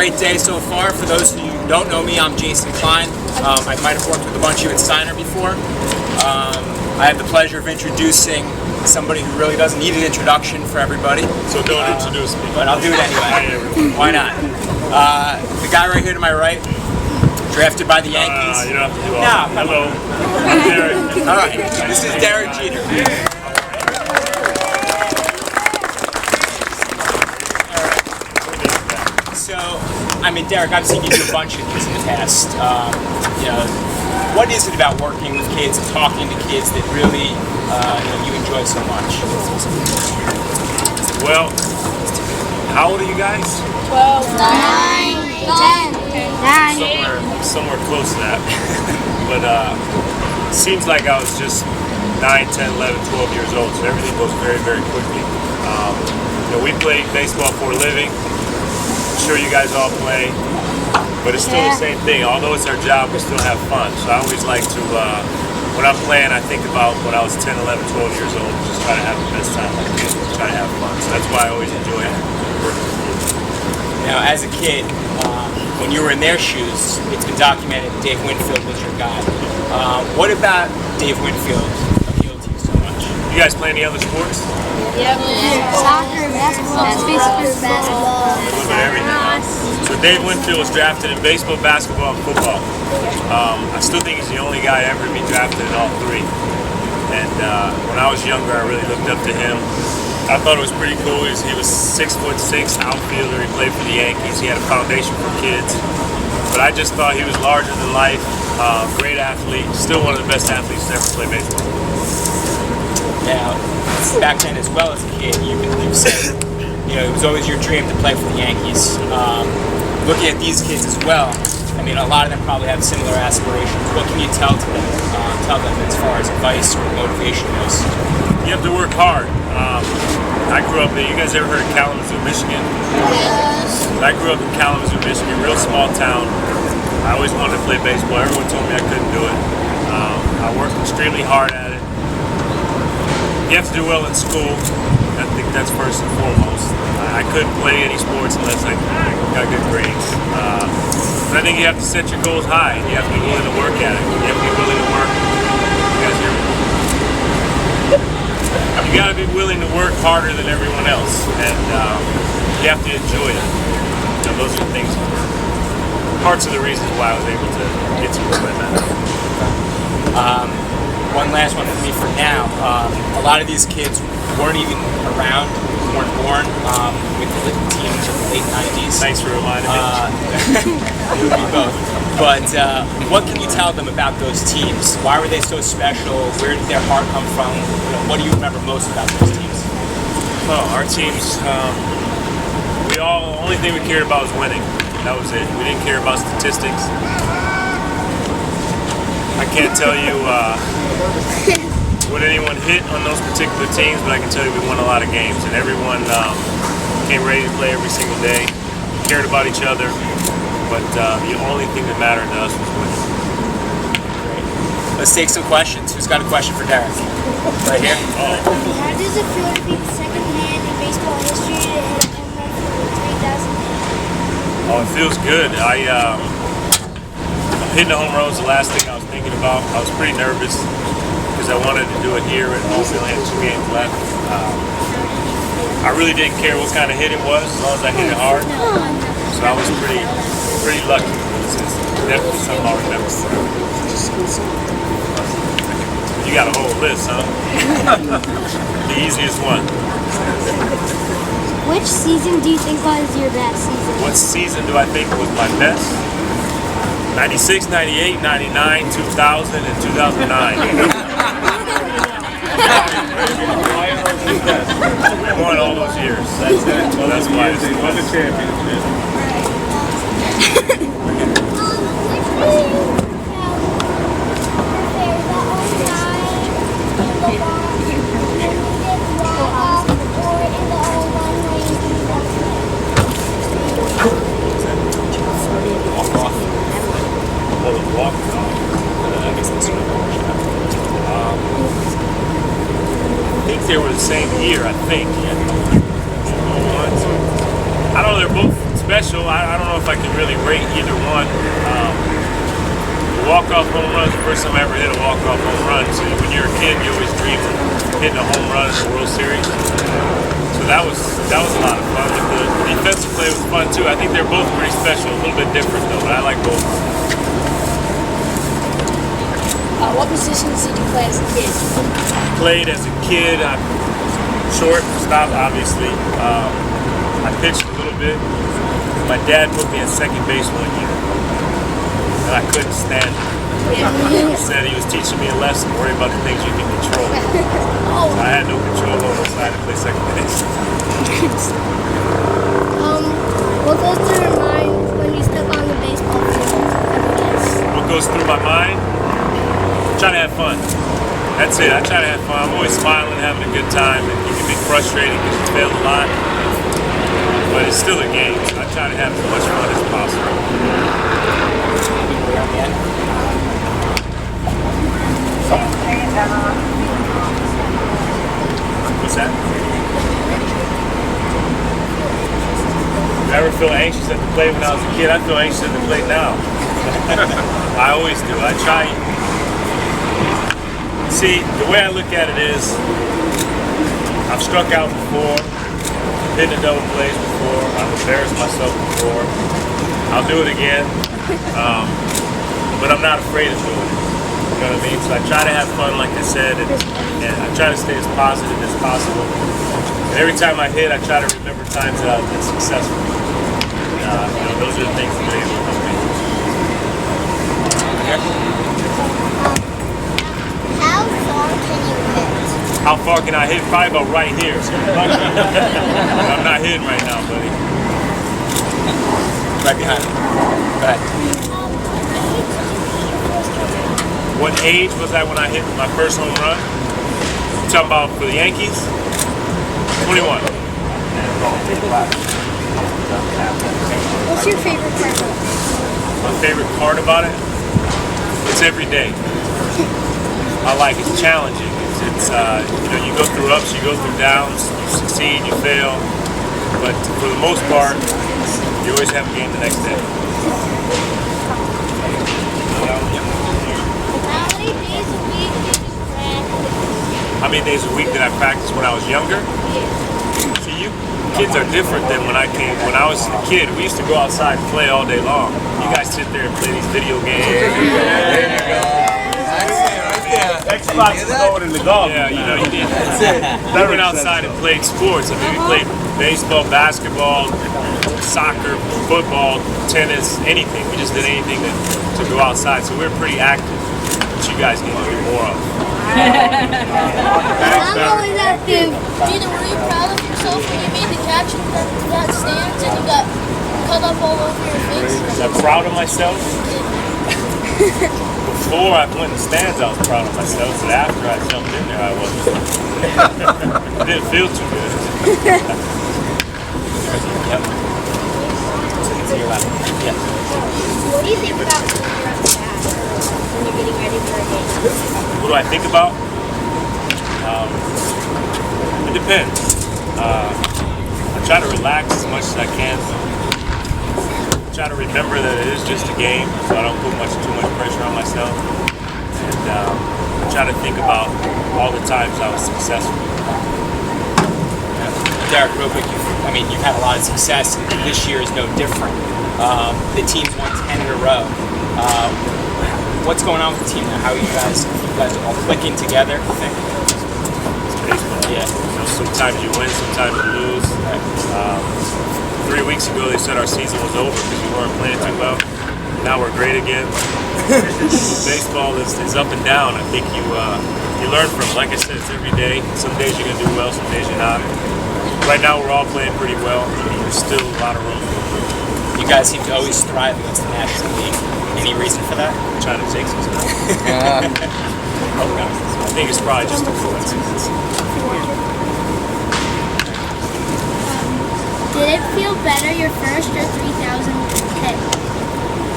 great day so far. For those of you who don't know me, I'm Jason Klein. I might have worked with a bunch of you at Steiner before. I have the pleasure of introducing somebody who really doesn't need an introduction for everybody. So don't introduce me. But I'll do it anyway. Why not? The guy right here to my right, drafted by the Yankees. You don't have to do all that. Hello, I'm Derek. All right, this is Derek Jeter. So, I mean, Derek, I've seen you do a bunch of these in the past. What is it about working with kids and talking to kids that really you enjoy so much? Well, how old are you guys? 12, 9, 10. Somewhere close to that. But seems like I was just 9, 10, 11, 12 years old, so everything goes very, very quickly. We play baseball for a living. I'm sure you guys all play, but it's still the same thing. Although it's our job, we still have fun. So I always like to, when I'm playing, I think about when I was 10, 11, 12 years old, just try to have the best time I can, try to have fun. So that's why I always enjoy working with kids. Now, as a kid, when you were in their shoes, it's been documented Dave Winfield was your guy. What about Dave Winfield appealed to you so much? You guys play any other sports? Yep. Soccer, basketball, basketball. A little bit of everything. So Dave Winfield was drafted in baseball, basketball, and football. I still think he's the only guy ever to be drafted in all three. And when I was younger, I really looked up to him. I thought it was pretty cool. He was 6'6", outfielder. He played for the Yankees. He had a foundation for kids. But I just thought he was larger than life. Great athlete. Still one of the best athletes to ever play baseball. Now, back then as well as a kid, you said, it was always your dream to play for the Yankees. Looking at these kids as well, I mean, a lot of them probably have similar aspirations. What can you tell them as far as advice or motivation goes? You have to work hard. I grew up there. You guys ever heard of Kalamazoo, Michigan? Yes. I grew up in Kalamazoo, Michigan, real small town. I always wanted to play baseball. Everyone told me I couldn't do it. I worked extremely hard at it. You have to do well in school. I think that's first and foremost. I couldn't play any sports unless I got good grades. But I think you have to set your goals high. You have to be willing to work at it. You have to be willing to work. You guys hear me? You got to be willing to work harder than everyone else, and you have to enjoy it. Those are things. Parts of the reasons why I was able to get to where I'm at. One last one for me for now. A lot of these kids weren't even around, weren't born with the teams of the late 90s. Thanks for reminding me. You would be both. But what can you tell them about those teams? Why were they so special? Where did their heart come from? What do you remember most about those teams? Oh, our teams, the only thing we cared about was winning. That was it. We didn't care about statistics. I can't tell you what anyone hit on those particular teams, but I can tell you we won a lot of games, and everyone came ready to play every single day, cared about each other, but the only thing that mattered to us was winning. Great. Let's take some questions. Who's got a question for Derek? Right here. How does it feel to be the second man in baseball history to hit a home run for 3,000? Oh, it feels good. Hitting a home run was the last thing I was thinking about. I was pretty nervous because I wanted to do it here, and also only had 2 games left. I really didn't care what kind of hit it was, as long as I hit it hard. So I was pretty lucky. It's definitely something I'll remember forever. You got a whole list, huh? The easiest one. Which season do you think was your best season? What season do I think was my best? 96, 98, 99, 2000, and 2009. We won all those years. That's it. Well, that's why it's won the championship. I think they were the same year, I think. I don't know, they're both special. I don't know if I can really rate either one. The walk-off home run is the first time I ever hit a walk-off home run. So when you're a kid, you always dream of hitting a home run in the World Series. So that was a lot of fun. But the defensive play was fun too. I think they're both pretty special, a little bit different though, but I like both. What positions did you play as a kid? Played as a kid. I'm short, stop, obviously. I pitched a little bit. My dad put me at second base one year, and I couldn't stand it. He said he was teaching me a lesson, worry about the things you can control. So I had no control over, so I had to play second base. What goes through your mind when you step on the baseball field? What goes through my mind? Trying to have fun. That's it. I try to have fun. I'm always smiling, having a good time. And it can be frustrating because you fail a lot, but it's still a game. So I try to have as much fun as possible. What's that? Did I ever feel anxious at the plate when I was a kid? I feel anxious at the plate now. I always do. I try. See, the way I look at it is, I've struck out before, hit a double plays before, I've embarrassed myself before. I'll do it again, but I'm not afraid of doing it. You know what I mean? So I try to have fun, like I said, and I try to stay as positive as possible. And every time I hit, I try to remember times that I've been successful. Those are the things that really help me. How far can you hit? How far can I hit? Probably about right here. I'm not hitting right now, buddy. Right behind him. Go ahead. What age was I when I hit my first home run? You talking about for the Yankees? 21. What's your favorite part of it? My favorite part about it? It's every day. I like it. It's challenging. It's you go through ups, you go through downs, you succeed, you fail, but for the most part, you always have a game the next day. How many days a week did I practice when I was younger? See, you kids are different than when I came. When I was a kid, we used to go outside and play all day long. You guys sit there and play these video games. Xbox is going in the golf. Yeah, you need. We went outside and played sports. I mean, we played baseball, basketball, soccer, football, tennis, anything. We just did anything to go outside. So we're pretty active, which you guys need to do more of. I'm always active. Gina, were you proud of yourself when you made the catch in that stands and you got cut up all over your face? I'm proud of myself. Before I went in the stands, I was proud of myself, but after I jumped in there, I wasn't. It didn't feel too good. Yep. To your left. Yes. What do you think about when you're at the bat, when you're getting ready for a game? What do I think about? It depends. I try to relax as much as I can. Try to remember that it is just a game, so I don't put too much pressure on myself. And I try to think about all the times I was successful. Derek, real quick, you've had a lot of success, and this year is no different. The team's won 10 in a row. What's going on with the team now? How are you guys all clicking together, I think? It's baseball. Yeah. Sometimes you win, sometimes you lose. 3 weeks ago, they said our season was over because we weren't playing too well. Now we're great again. Baseball is up and down. I think you learn from it. Like I said, it's every day. Some days you're going to do well, some days you're not. Right now, we're all playing pretty well. There's still a lot of room for improvement. You guys seem to always thrive against the National League. Any reason for that? I'm trying to take some stuff. I think it's probably just a coincidence. Did it feel better your first or 3,000 hit?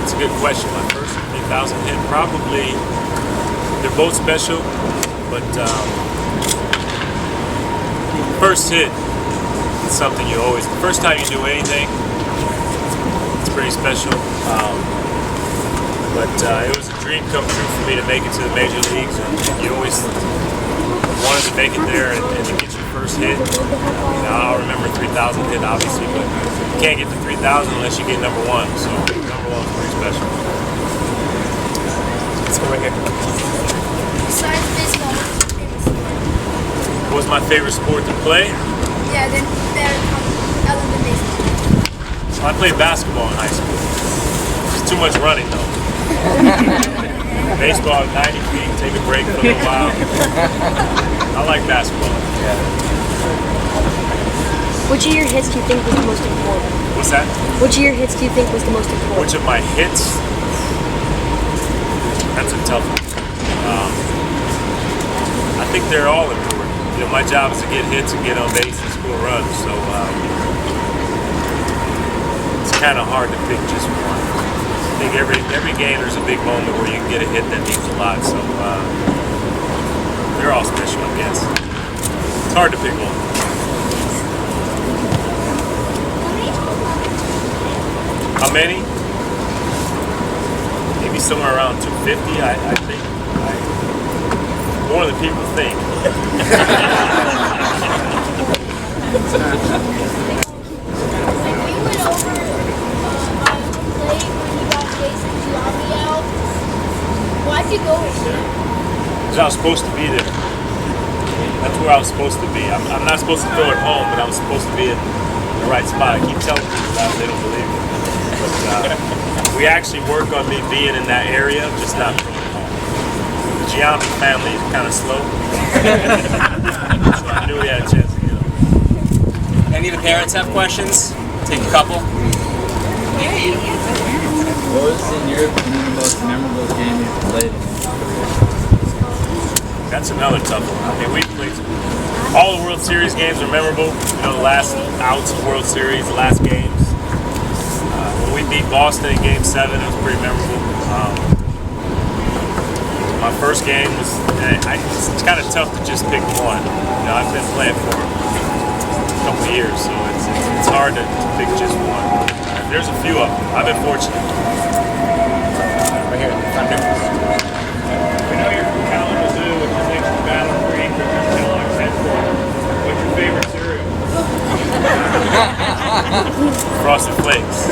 It's a good question. My first 3,000 hit, probably, they're both special, but first hit is something you always, the first time you do anything, pretty special. But it was a dream come true for me to make it to the major leagues, and you always wanted to make it there and to get your first hit. I'll remember 3,000 hit, obviously, but you can't get to 3,000 unless you get number one. So number one was pretty special. Let's go right here. Besides baseball, What was my favorite sport to play? yeah, then other than baseball. I played basketball in high school. It's too much running though. Baseball, 90 feet, take a break for a little while. I like basketball. Which of your hits do you think was the most important? What's that? Which of your hits do you think was the most important? Which of my hits? That's a tough one. I think they're all important. My job is to get hits and get on base and score runs. So it's kind of hard to pick just one. I think every game there's a big moment where you can get a hit that means a lot. So they're all special, I guess. It's hard to pick one. How many? Maybe somewhere around 250, I think. More than people think. Why'd you go here? Because I was supposed to be there. That's where I was supposed to be. I'm not supposed to throw it home, but I was supposed to be in the right spot. I keep telling people that, they don't believe me. But we actually work on me being in that area, just not throwing it home. The Giambi family is kind of slow. So I knew we had a chance to get them. Any of the parents have questions? Take a couple. What was, in your opinion, the most memorable game you've played? That's another tough one. I mean, we played all the World Series games are memorable. The last outs of World Series, the last games. When we beat Boston in Game 7, it was pretty memorable. My first game was, it's kind of tough to just pick one. I've been playing for a couple of years, so it's hard to pick just one. There's a few of them. I've been fortunate. Right here, Thunder. We know you're from Kalamazoo, which is next to Battle Creek, which is Kellogg's headquarters. What's your favorite cereal? Frosted Flakes.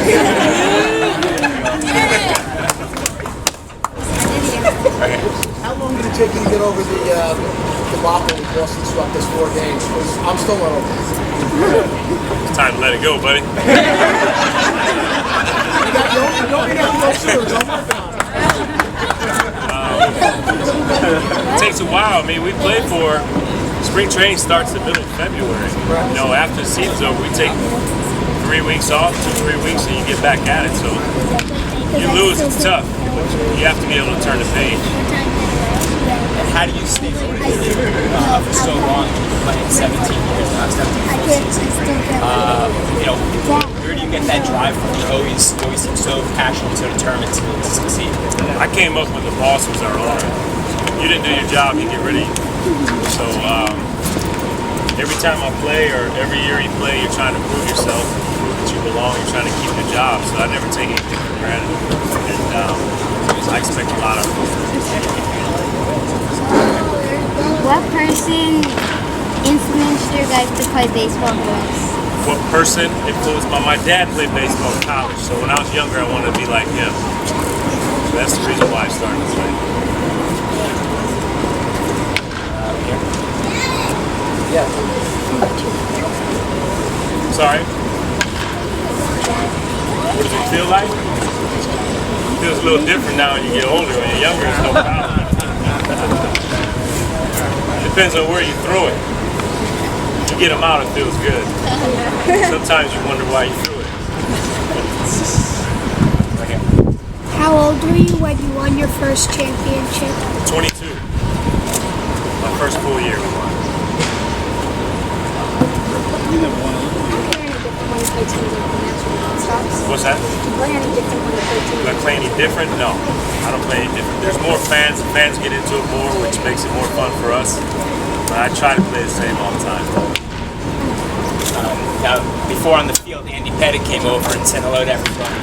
How long did it take you to get over the debacle with Boston swept us 4 games? 'Cause I'm still not over it. It's time to let it go, buddy. It takes a while. I mean, we play for spring training starts the middle of February. After the season's over, we take 3 weeks off, 2-3 weeks, and you get back at it. So you lose, it's tough. You have to be able to turn the page. And how do you stay motivated for so long? You've been playing 17 years now, 17 full seasons. Where do you get that drive from? You always seem so passionate, so determined to succeed. I came up with the boss was our owner. You didn't do your job, he'd get rid of you. So every time I play, or every year you play, you're trying to prove yourself, prove that you belong, you're trying to keep your job. So I never take anything for granted. And I expect a lot of it. What person influenced your guys to play baseball first? What person influenced my dad played baseball in college, so when I was younger I wanted to be like him. So that's the reason why I started to play. Yeah. Sorry? What does it feel like? It feels a little different now when you get older. When you're younger, it's no problem. Depends on where you throw it. If you get them out, it feels good. Sometimes you wonder why you threw it. How old were you when you won your first championship? 22. My first full year. What's that? Do I play any different? No, I don't play any different. There's more fans. Fans get into it more, which makes it more fun for us. But I try to play the same all the time. Now, before on the field, Andy Pettit came over and said hello to everybody.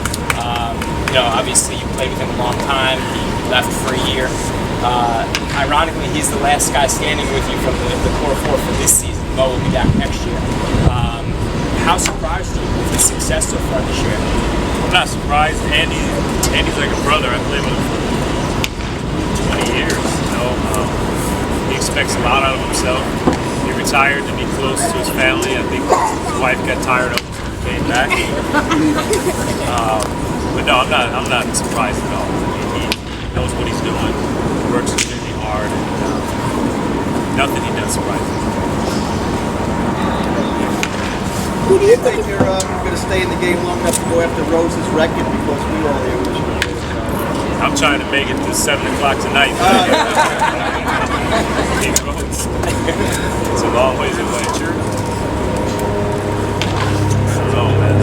Obviously you played with him a long time. He left for a year. Ironically, he's the last guy standing with you from the core four for this season. Mo will be back next year. How surprised are you with his success so far this year? I'm not surprised. Andy's like a brother. I played with him for 20 years. He expects a lot out of himself. He retired to be close to his family. I think his wife got tired of him, so he came back. But no, I'm not surprised at all. He knows what he's doing. He works really hard, and nothing he does surprises me. Who do you think you're going to stay in the game long enough to go after Rose's record? Because we all here wish you could. I'm trying to make it to 7 o'clock tonight. Big Rose. It's a long ways away. Sure. I don't know, man.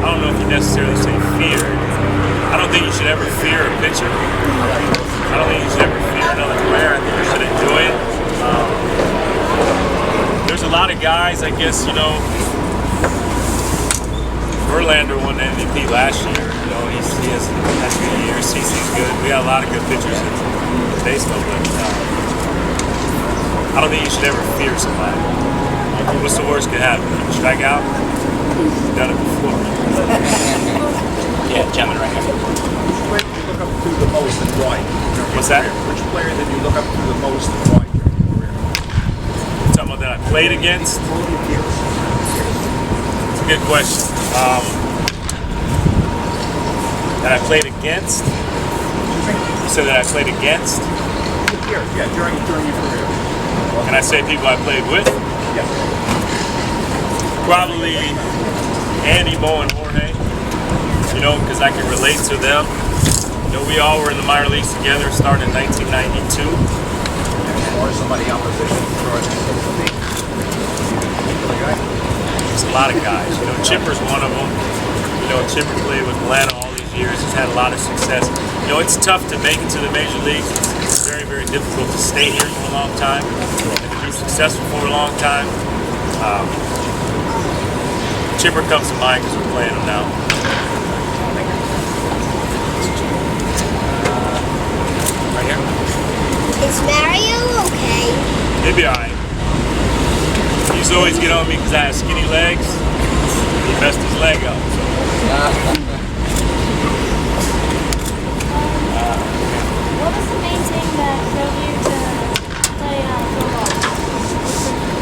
I don't know if you necessarily say fear. I don't think you should ever fear a pitcher. I don't think you should ever fear another player. I think you should enjoy it. There's a lot of guys, I guess, Verlander won the MVP last year. He has good years. He's good. We got a lot of good pitchers in baseball, but I don't think you should ever fear somebody. What's the worst could happen? Strike out? You've done it before. Yeah, gentleman right here. Which player did you look up to the most and why? What's that? Which player did you look up to the most and why during your career? You're talking about that I played against? It's a good question. That I played against? You said that I played against? Yeah, during your career. Can I say people I played with? Yeah. Probably Andy, Mo, and Jorge. Because I can relate to them. We all were in the minor leagues together, starting in 1992. Or somebody opposition for There's a lot of guys. Chipper's one of them. Chipper played with Atlanta all these years. He's had a lot of success. It's tough to make it to the major leagues. It's very, very difficult to stay here for a long time and to be successful for a long time. Chipper comes to mind because we're playing him now. Right here. Is Mario okay? He'll be alright. He used to always get on me because I have skinny legs. He messed his leg up. So. What was the main thing that drove you to play football?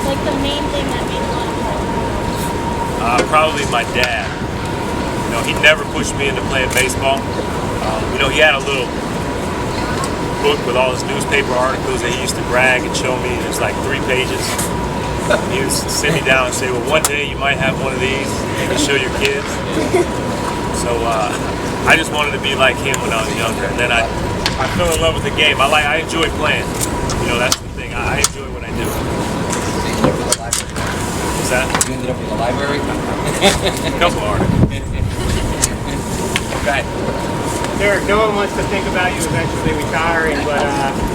Like the main thing that made you want to play? Probably my dad. He never pushed me into playing baseball. He had a little book with all his newspaper articles that he used to brag and show me. There's like 3 pages. He would sit me down and say, well, one day you might have one of these and you show your kids. So I just wanted to be like him when I was younger. And then I fell in love with the game. I enjoy playing. That's the thing. I enjoy what I do. What's that? You ended up in the library? A couple articles. Okay. Derek, no one wants to think about you eventually retiring, but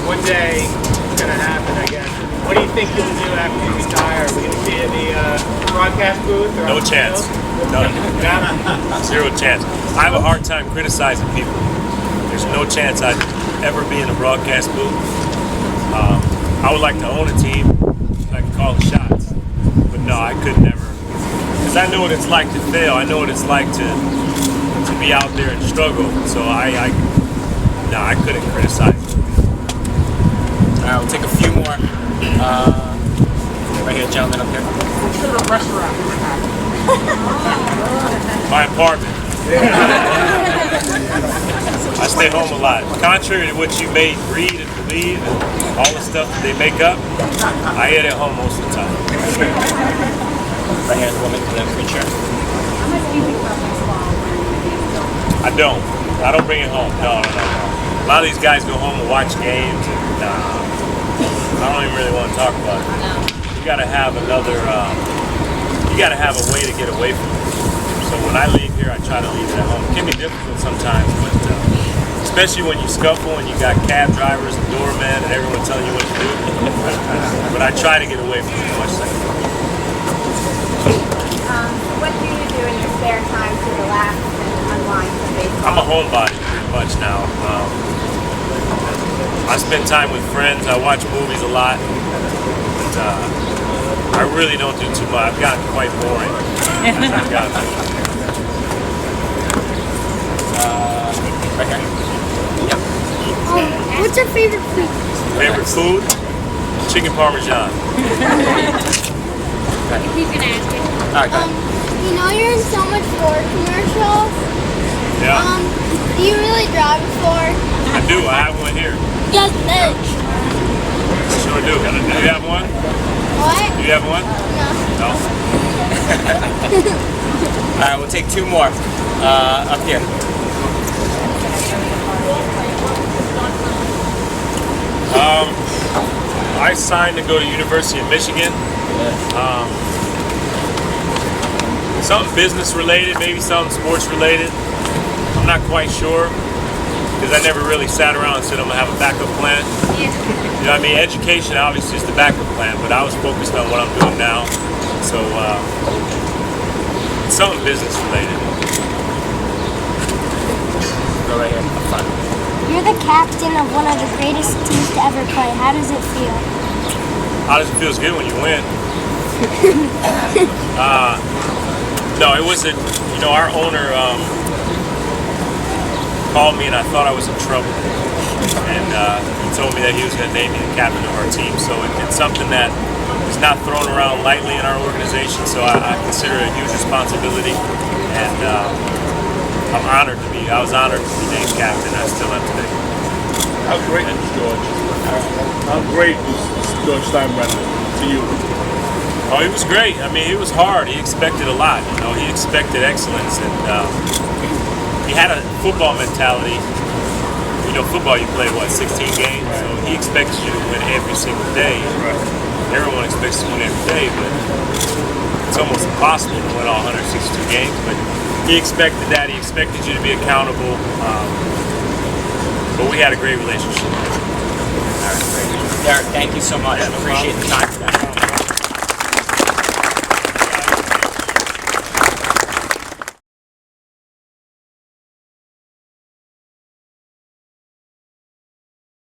one day it's going to happen, I guess. What do you think you'll do after you retire? Are we going to see you in the broadcast booth? Or No chance. None. Zero chance. I have a hard time criticizing people. There's no chance I'd ever be in a broadcast booth. I would like to own a team. I can call the shots. But no, I could never. Because I know what it's like to fail. I know what it's like to be out there and struggle. So I couldn't criticize. All right, we'll take a few more. Right here, gentleman up here. What's your restaurant? My apartment. I stay home a lot. Contrary to what you may read and believe and all the stuff that they make up, I eat at home most of the time. Right here, the woman with the green shirt. I don't bring it home. No. A lot of these guys go home and watch games. And, I don't even really want to talk about it. You got to have another. You got to have a way to get away from it. So when I leave here, I try to leave it at home. It can be difficult sometimes, but especially when you scuffle and you got cab drivers and doormen and everyone telling you what to do. But I try to get away from it as much as I can. what do you do in your spare time to relax and unwind from baseball? I'm a homebody pretty much now. I spend time with friends. I watch movies a lot. But, I really don't do too much. I've gotten quite boring. I've gotten Right here. Yep. What's your favorite food? favorite food? Chicken Parmesan. He's gonna ask me. All right, go ahead. You know you're in so much Ford commercials. Yeah, Do you really drive a Ford? I do. I have one here. Just Mitch. Sure do. Do you have one? What? Do you have one? No. No. All right, we'll take two more. Up here. I signed to go to University of Michigan. Something business related, maybe something sports related. I'm not quite sure because I never really sat around and said I'm gonna have a backup plan. You know what I mean? Education obviously is the backup plan, but I was focused on what I'm doing now. So it's something business related. Go right here. Up front. You're the captain of one of the greatest teams to ever play. How does it feel? How does it feel? Good when you win. No, it wasn't. You know, our owner called me and I thought I was in trouble, and he told me that he was going to name me the captain of our team. So it's something that is not thrown around lightly in our organization. So I consider it a huge responsibility, and I'm honored to be. I was honored to be named captain. I still am today. How great was George? How great was George Steinbrenner to you? Oh, he was great. I mean, it was hard. He expected a lot. You know, he expected excellence, and he had a football mentality. You know, football you play 16 games, so he expects you to win every single day. Everyone expects to win every day, but it's almost impossible to win all 162 games. But he expected that. He expected you to be accountable. But we had a great relationship. All right, great. Derek, thank you so much. Appreciate the time today.